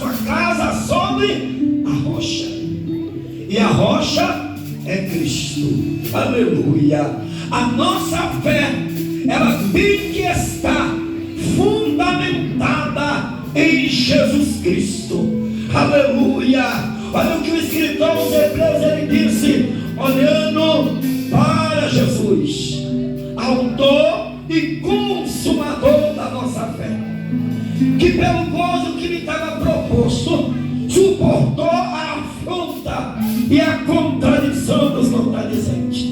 sua casa sobre a rocha. E a rocha é Cristo. Aleluia. A nossa fé, ela tem que estar fundamentada em Jesus Cristo. Aleluia. Olha o que o escritor aos Hebreus, ele disse, olhando para Jesus, autor e consumador da nossa fé, que pelo gozo que lhe estava proposto, suportou a afronta e a contradição dos contradizentes.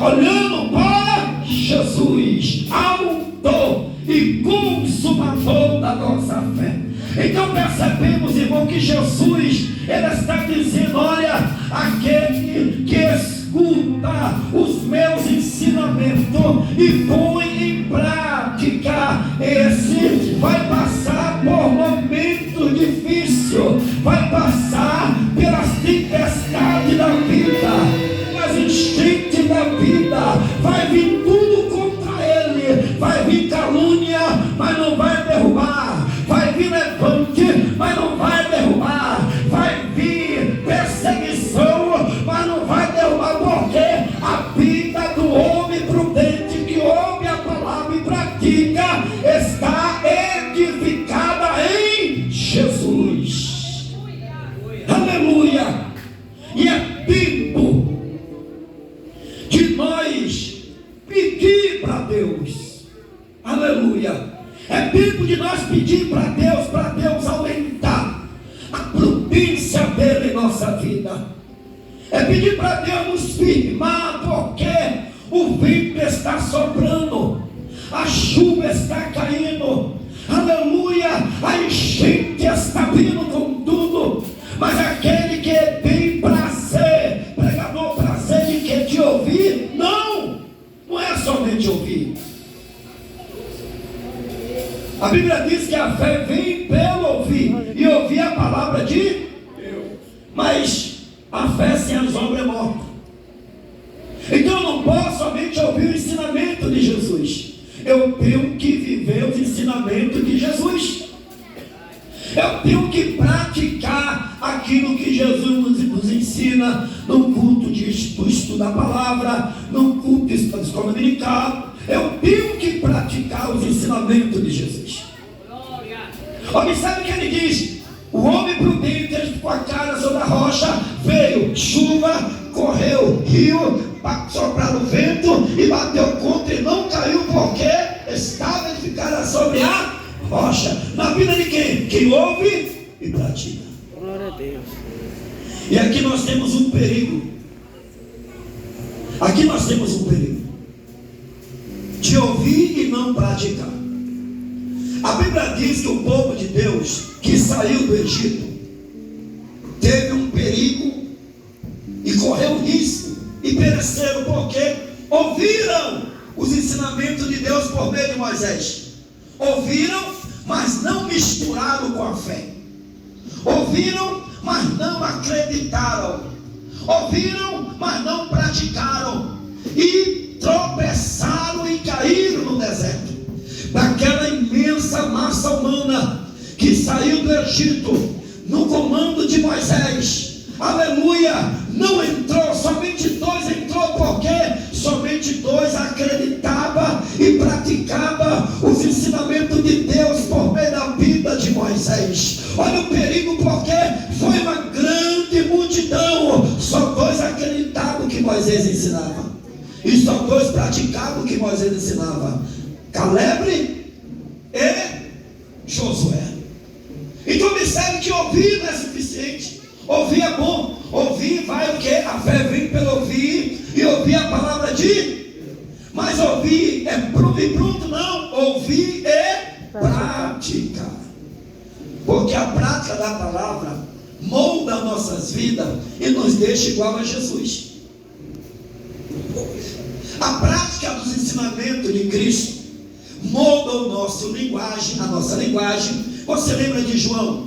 Olhando para Jesus, autor e consumador da nossa fé. Então percebemos, irmão, que Jesus, ele está dizendo, olha, aquele que escuta os meus ensinamentos e põe em prática, esse vai passar por momentos difíceis, vai passar pelas tempestades da vida, pelas enchentes da vida, vai vir tudo contra ele, vai vir calúnia, mas não vai derrubar, vai vir levante, mas não vai derrubar, vai vir perseguição, mas não vai derrubar, porque a vida do homem prudente que ouve a palavra e pratica está edificada em Jesus. Aleluia. E é tempo de nós pedir para Deus. Aleluia. É tempo de nós pedir para Deus aumentar a prudência dele em nossa vida. É pedir para Deus nos firmar, porque o vento está soprando, a chuva está caindo, aleluia, a enchente está vindo com tudo, mas aquele que tem prazer, pregador, prazer de que te ouvir, não é somente ouvir. A Bíblia diz que a fé vem pelo ouvir, e ouvir a palavra de Deus. Mas a fé sem as obras é morta. Então eu não posso somente ouvir o ensinamento de Jesus, eu tenho que viver os ensinamentos de Jesus. Eu tenho que praticar aquilo que Jesus nos ensina no culto do estudo da palavra, no culto da escola dominical. Eu tenho que praticar os ensinamentos de Jesus. Observe que ele diz: o homem prudente, ele ficou a cara sobre a rocha, veio chuva, correu rio, sopraram o vento e bateu contra e não caiu, porque estava edificada sobre a rocha. Na vida de quem? Quem ouve e pratica. Glória a Deus. E aqui nós temos um perigo. Aqui nós temos um perigo de ouvir e não praticar. A Bíblia diz que o povo de Deus que saiu do Egito teve um perigo e correu risco e pereceram, porque ouviram os ensinamentos de Deus por meio de Moisés. Ouviram, mas não misturaram com a fé. Ouviram, mas não acreditaram. Ouviram, mas não praticaram, e tropeçaram e caíram no deserto. Daquela imensa massa humana que saiu do Egito no comando de Moisés, aleluia, não entrou, somente dois entrou, porque somente dois acreditavam e praticavam os ensinamentos de Deus por meio da vida de Moisés. Olha o perigo, porque foi uma grande multidão, só dois acreditavam que Moisés ensinava, e só dois praticavam o que Moisés ensinava: Caleb e Josué. Então observe que ouvir não é suficiente. Ouvir é bom. Ouvir vai o que? A fé vem pelo ouvir, e ouvir a palavra de. Mas ouvir é pronto, não. Ouvir e praticar. Porque a prática da palavra molda nossas vidas e nos deixa igual a Jesus. A prática dos ensinamentos de Cristo molda a nossa linguagem. Você lembra de João?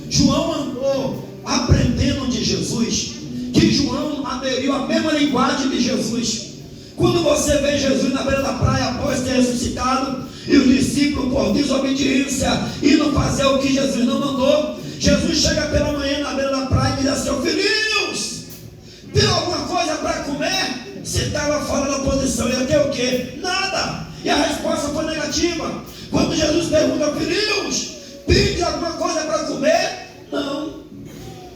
João andou aprendendo de Jesus, que João aderiu à mesma linguagem de Jesus. Quando você vê Jesus na beira da praia após ter ressuscitado, e os discípulos, por desobediência, indo fazer o que Jesus não mandou, Jesus chega pela manhã na beira da praia e diz assim: filhinhos, tem alguma coisa para comer? Se estava fora da posição, ia ter o quê? Nada. E a resposta foi negativa. Quando Jesus pergunta: filhinhos, pede alguma coisa para comer? Não.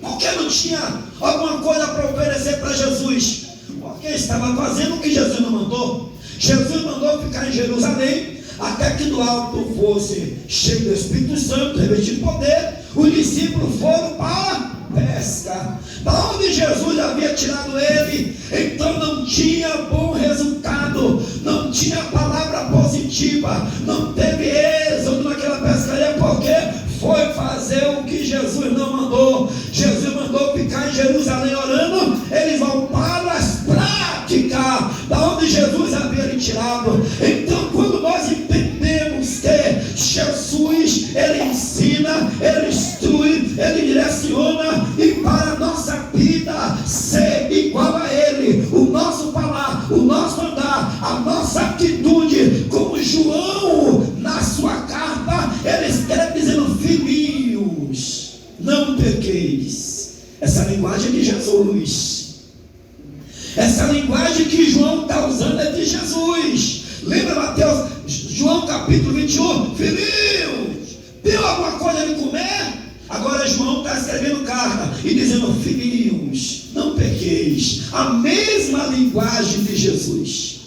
Porque não tinha alguma coisa para oferecer para Jesus? Porque estava fazendo o que Jesus não mandou. Jesus mandou ficar em Jerusalém até que do alto fosse cheio do Espírito Santo, revestido de poder. Os discípulos foram para a pesca, para onde Jesus havia tirado ele. Então não tinha bom resultado, não tinha palavra positiva, não teve êxodo naquela pescaria, porque foi fazer o que Jesus não mandou. Jesus mandou ficar em Jerusalém orando. Eles voltaram às práticas da onde Jesus havia lhe tirado. Então, quando nós entendemos que Jesus, ele ensina, ele instrui, ele direciona, e para a nossa vida ser igual a ele, o nosso falar, o nosso andar, a nossa atitude, como João na sua carta, ele escreve dizendo: filhinhos, não pequeis. Essa linguagem de Jesus, essa linguagem que João está usando é de Jesus. Lembra Mateus, João capítulo 21, filhinhos, deu alguma coisa de comer? Agora João está escrevendo carta e dizendo: filhinhos, não pequeis. A mesma linguagem de Jesus.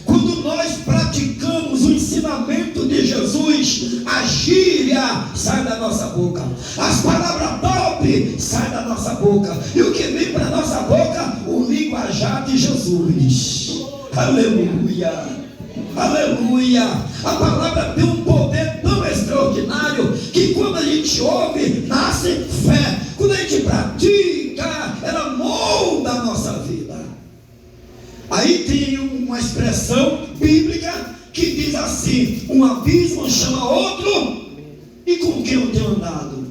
Quando nós praticamos o ensinamento de Jesus, a gíria sai da nossa boca, as palavras top saem da nossa boca, e o que vem para a nossa boca? O linguajar de Jesus. Aleluia, aleluia. A palavra tem um poder tão extraordinário que quando a gente ouve, nasce fé. Quando a gente pratica, ela molda a nossa vida. Aí tem uma expressão bíblica que diz assim: um abismo chama outro. E com quem eu tenho andado?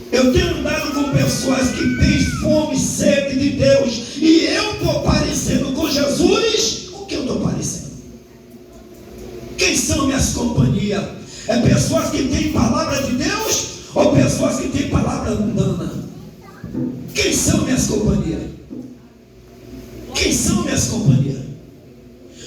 Eu tenho andado com pessoas que têm fome e sede de Deus, e eu estou parecendo com Jesus. Com quem eu estou parecendo? Quem são minhas companhias? É pessoas que têm palavra de Deus ou pessoas que têm palavra mundana? Quem são minhas companhias? Quem são minhas companhias?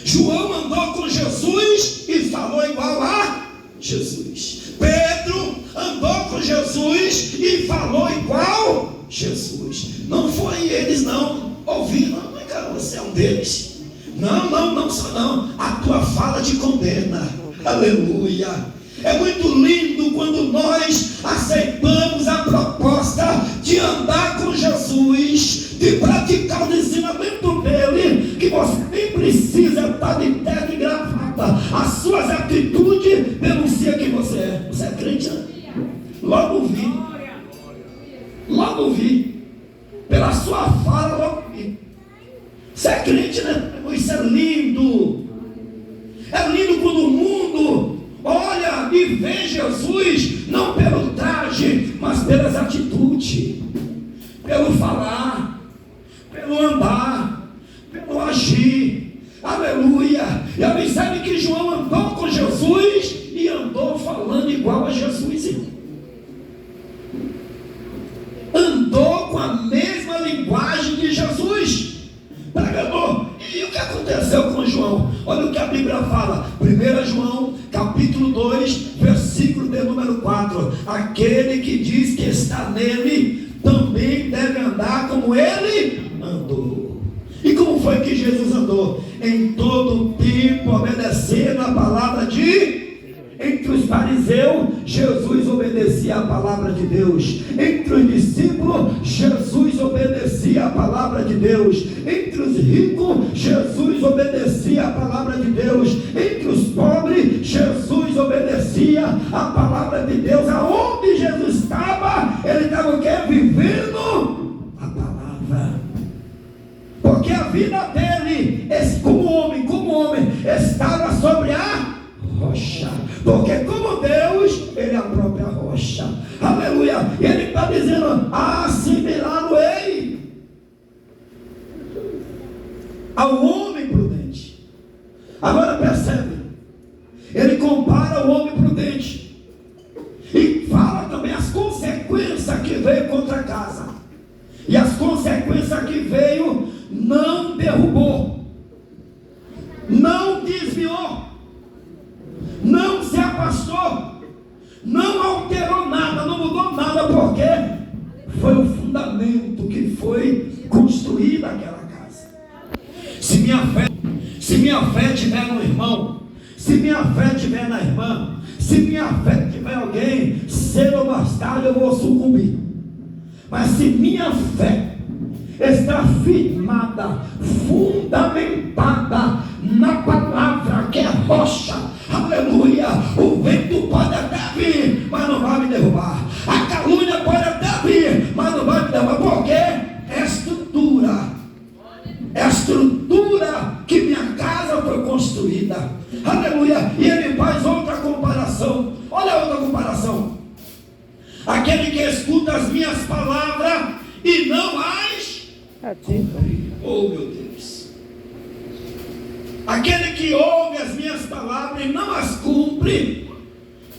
João andou com Jesus e falou igual a Jesus. Pedro andou com Jesus e falou igual Jesus. Não foi eles não ouviram: não, cara, você é um deles. Não sou não. A tua fala te condena. Aleluia. É muito lindo quando nós aceitamos a proposta de andar com Jesus, de praticar o ensinamento dele, que você nem precisa estar de terno e gravata. As suas atitudes denunciam quem você é. Você é crente, né? Logo vi. Pela sua fala, logo vi. Você é crente, né? Isso é lindo. É lindo quando o mundo olha e vê Jesus, não pelo traje, mas pelas atitudes, pelo falar, pelo andar, pelo agir. Aleluia. E a gente sabe que João andou com Jesus e andou falando igual a Jesus. Andou com a mesma linguagem de Jesus. Pregador, e o que aconteceu com João? Olha o que a Bíblia fala. 1 João capítulo 2, versículo de número 4. Aquele que diz que está nele também deve andar como ele andou. E como foi que Jesus andou? Em todo o tempo obedecendo a palavra de... Entre os fariseus, Jesus obedecia a palavra de Deus. Entre os discípulos, Jesus obedecia a palavra de Deus. Entre os ricos, Jesus obedecia a palavra de Deus. Entre os pobres, Jesus obedecia a palavra de Deus. Aonde Jesus estava, ele estava o quê? Vivendo a palavra. Porque a vida dele, como homem, estava sobre a rocha, porque como Deus, ele é a própria rocha. Aleluia. E ele está dizendo: assimilar-o-ei ao homem prudente. Agora percebe, ele compara o homem prudente e fala também as consequências veio contra a casa. E as consequências que veio não derrubou, não desviou, não se afastou, não alterou nada, não mudou nada, porque foi o fundamento que foi construído aquela casa. Se minha fé estiver no irmão, se minha fé estiver na irmã, se minha fé tiver alguém, cedo ou mais tarde eu vou sucumbir. Mas se minha fé está firmada, fundamentada na palavra que é rocha, aleluia, o vento pode até vir, mas não vai me derrubar. A calúnia pode até vir, mas não vai me derrubar. Porque é a estrutura que minha casa foi construída. Aleluia. E ele faz outra comparação. Olha outra comparação. Aquele que escuta as minhas palavras e não as cumpre. Oh, meu Deus. Aquele que ouve as minhas palavras e não as cumpre,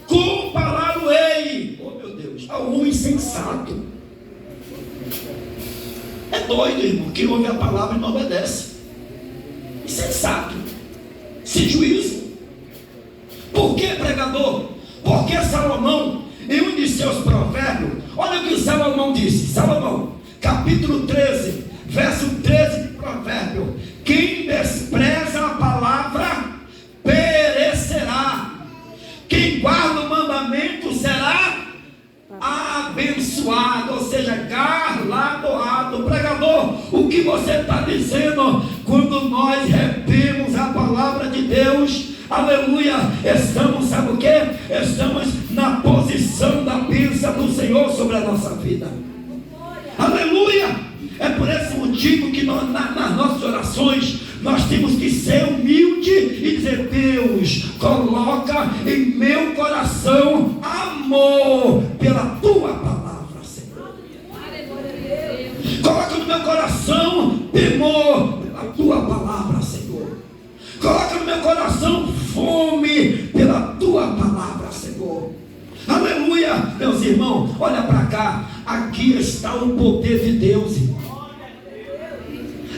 compará-lo-ei, oh meu Deus, ao homem insensato. É doido, irmão, que ouve a palavra e não obedece. Insensato, sem juízo. Por que, pregador? Porque Salomão, em um de seus provérbios, olha o que Salomão disse. Salomão, capítulo 13, verso 13 de provérbio: quem despreza a palavra perecerá, quem guarda o mandamento será abençoado, ou seja, galardoado. Pregador, o que você está dizendo? Quando nós retemos a palavra de Deus, aleluia, estamos, sabe o que? Estamos na posição da bênção do Senhor sobre a nossa vida. Aleluia. É por esse motivo que nós, nas nossas orações, nós temos que ser humilde e dizer: Deus, coloca em meu coração amor pela tua palavra, Senhor. Coloca no meu coração temor pela tua palavra, Senhor. Coloca no meu coração fome pela tua palavra, Senhor. Aleluia. Meus irmãos, olha para cá. Aqui está o poder de Deus, irmão.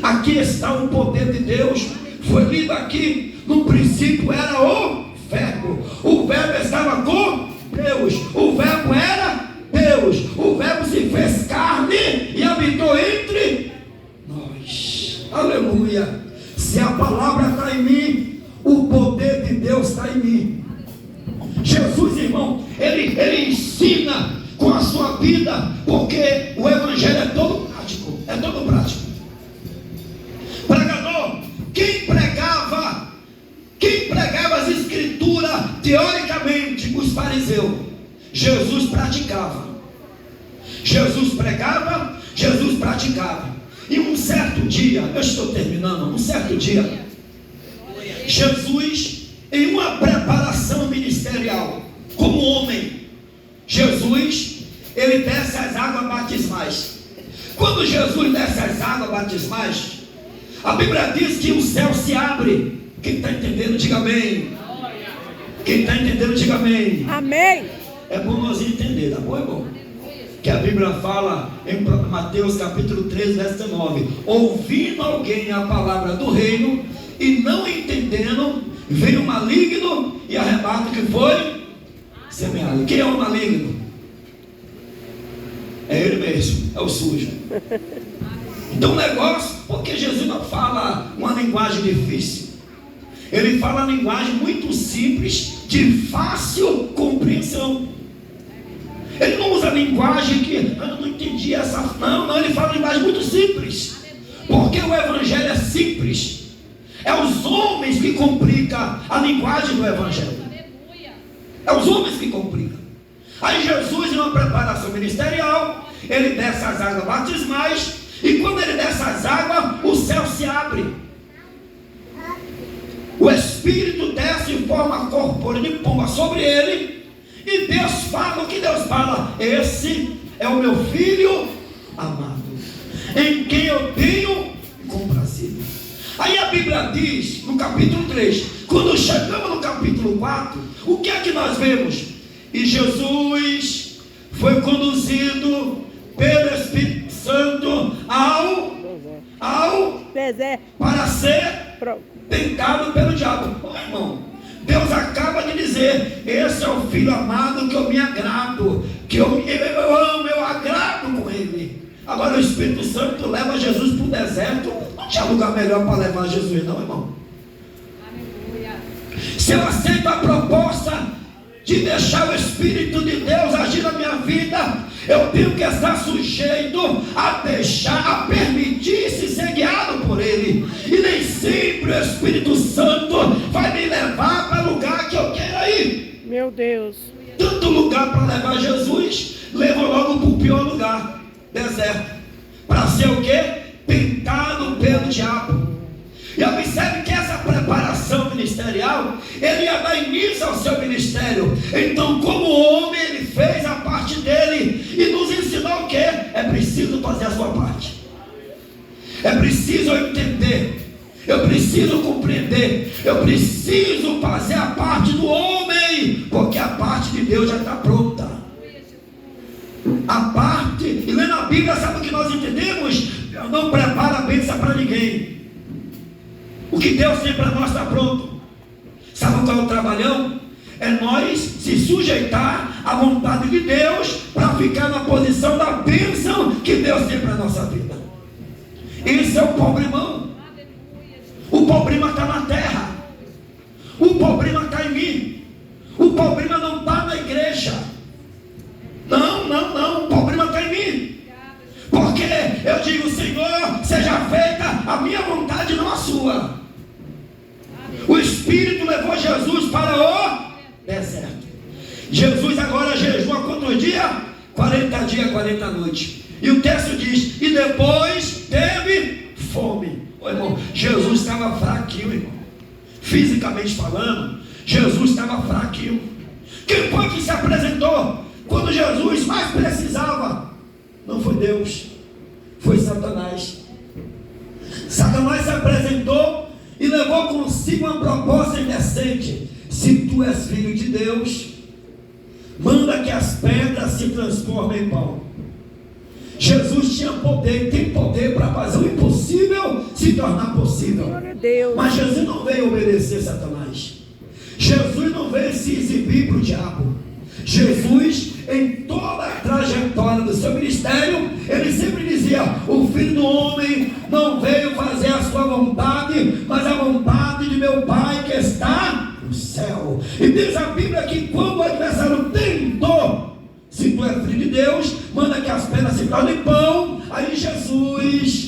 Aqui está o poder de Deus. Foi lido aqui. No princípio era o verbo. O verbo estava com Deus. O verbo era Deus. O verbo se fez carne e habitou entre nós. Aleluia. Se a palavra está em mim, o poder de Deus está em mim. Jesus, irmão, ele ensina com a sua vida, porque o evangelho é todo prático. É todo prático. Pregador, quem pregava as escrituras teoricamente, os fariseus, Jesus praticava. Jesus pregava, Jesus praticava. E um certo dia, eu estou terminando, um certo dia, Jesus, em uma preparação ministerial, como homem, Jesus, ele desce as águas batismais. Quando Jesus desce as águas batismais, a Bíblia diz que o céu se abre. Quem está entendendo, diga amém. Quem está entendendo, diga amém. Amém. É bom nós entender, tá bom, irmão? Que a Bíblia fala em Mateus capítulo 13, verso 19: ouvindo alguém a palavra do reino e não entendendo, veio o maligno e arrebata o que foi semeado. Quem é o maligno? É ele mesmo, é o sujo. Então o negócio, porque Jesus não fala uma linguagem difícil, ele fala uma linguagem muito simples, de fácil compreensão. Ele não usa linguagem que eu não entendi essa. Não, ele fala uma linguagem muito simples, porque o evangelho é simples. É os homens que complicam a linguagem do evangelho. É os homens que complicam. Aí Jesus, em uma preparação ministerial, ele desce as águas batismais, e quando ele desce as águas, o céu se abre. O Espírito desce em forma corpórea de pomba sobre ele, e Deus fala. O que Deus fala? Esse é o meu filho amado, em quem eu tenho comprazido. Aí a Bíblia diz, no capítulo 3, quando chegamos no capítulo 4, o que é que nós vemos? E Jesus foi conduzido pelo Espírito Santo ao deserto. Para ser tentado pelo diabo. Oh, irmão, Deus acaba de dizer: esse é o filho amado que eu me agrado, que eu amo, eu agrado com ele. Agora o Espírito Santo leva Jesus para o deserto. Não tinha lugar melhor para levar Jesus, não, irmão. Aleluia. Se eu aceito a proposta de deixar o Espírito de Deus agir na minha vida, eu tenho que estar sujeito a deixar, a permitir-se ser guiado por Ele. E nem sempre o Espírito Santo vai me levar para o lugar que eu quero ir. Meu Deus. Tanto lugar para levar Jesus, leva logo para o pior lugar, deserto. Para ser o quê? Tentado pelo diabo. E observe que essa preparação ministerial, ele ia dar início ao seu ministério. Então, como homem, ele fez a parte dele e nos ensinou o quê? É preciso fazer a sua parte. É preciso entender. Eu preciso compreender. Eu preciso fazer a parte do homem, porque a parte de Deus já está pronta. A parte, e lendo a Bíblia, sabe o que nós entendemos? Eu não preparo a bênção para ninguém. O que Deus tem para nós está pronto. Sabe qual é o trabalhão? É nós se sujeitar à vontade de Deus para ficar na posição da bênção que Deus tem para a nossa vida. Esse é o problema. O problema está na terra. O problema está em mim. O problema não está na igreja. Não. O problema está em mim. Porque eu digo: Senhor, seja feita a minha vontade, não a sua. O Espírito levou Jesus para o deserto. Jesus agora jejua quantos dias? 40 dias, 40 noites. E o texto diz: e depois teve fome. Ô, irmão, Jesus estava fraquinho, irmão. Fisicamente falando, Jesus estava fraquinho. Quem foi que se apresentou quando Jesus mais precisava? Não foi Deus, foi Satanás. Satanás se apresentou e levou consigo uma proposta indecente: se tu és filho de Deus, manda que as pedras se transformem em pão. Jesus tinha poder, tem poder para fazer o impossível se tornar possível. Mas Jesus não veio obedecer Satanás. Jesus não veio se exibir para o diabo. Jesus, em toda a trajetória do seu ministério, ele sempre dizia: o Filho do Homem não veio fazer a sua vontade, mas a vontade de meu Pai que está no céu. E diz a Bíblia que quando o adversário tentou: se tu és filho de Deus, manda que as pedras se tornem pão. Aí Jesus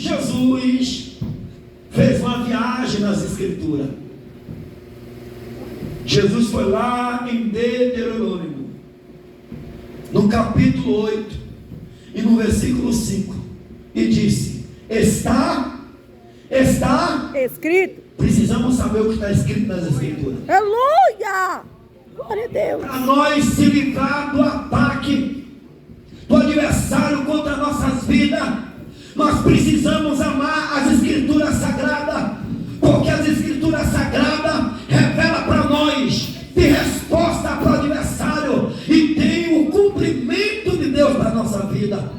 fez uma viagem nas Escrituras. Jesus foi lá em Deuteronômio, no capítulo 8 e no versículo 5, e disse: está escrito. Precisamos saber o que está escrito nas Escrituras. Aleluia! Glória a Deus. Para nós se livrar do ataque do adversário contra nossas vidas, nós precisamos amar as Escrituras Sagradas, porque as Escrituras Sagradas revelam para nós, tem resposta para o adversário e tem o cumprimento de Deus para a nossa vida.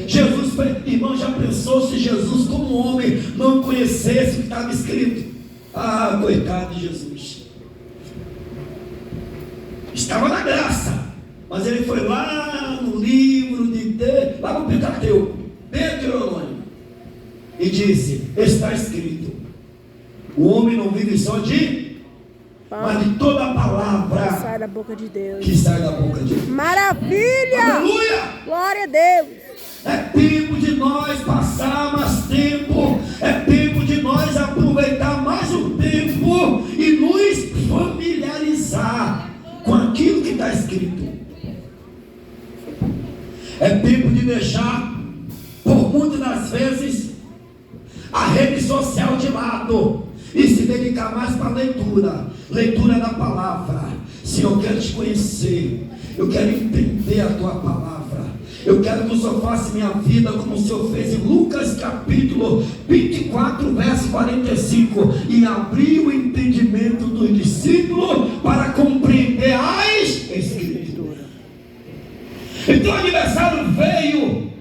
Jesus foi, irmão, já pensou se Jesus como homem não conhecesse o que estava escrito? Ah, coitado de Jesus. Estava na graça, mas ele foi lá no livro lá no Pentateuco, Deuteronômio, e disse: está escrito, o homem não vive só de, mas de toda a palavra que sai da boca de Deus. Maravilha! Aleluia! Glória a Deus! É tempo de nós passar mais tempo, é tempo de nós aproveitar mais o tempo e nos familiarizar com aquilo que está escrito. É tempo de deixar, por muitas das vezes, a rede social de lado e se dedicar mais para a leitura da palavra. Senhor, eu quero te conhecer, eu quero entender a tua palavra, eu quero que o Senhor faça minha vida como o Senhor fez em Lucas capítulo 24, verso 45, e abriu o entendimento dos discípulos para compreender as Escrituras. Então o adversário veio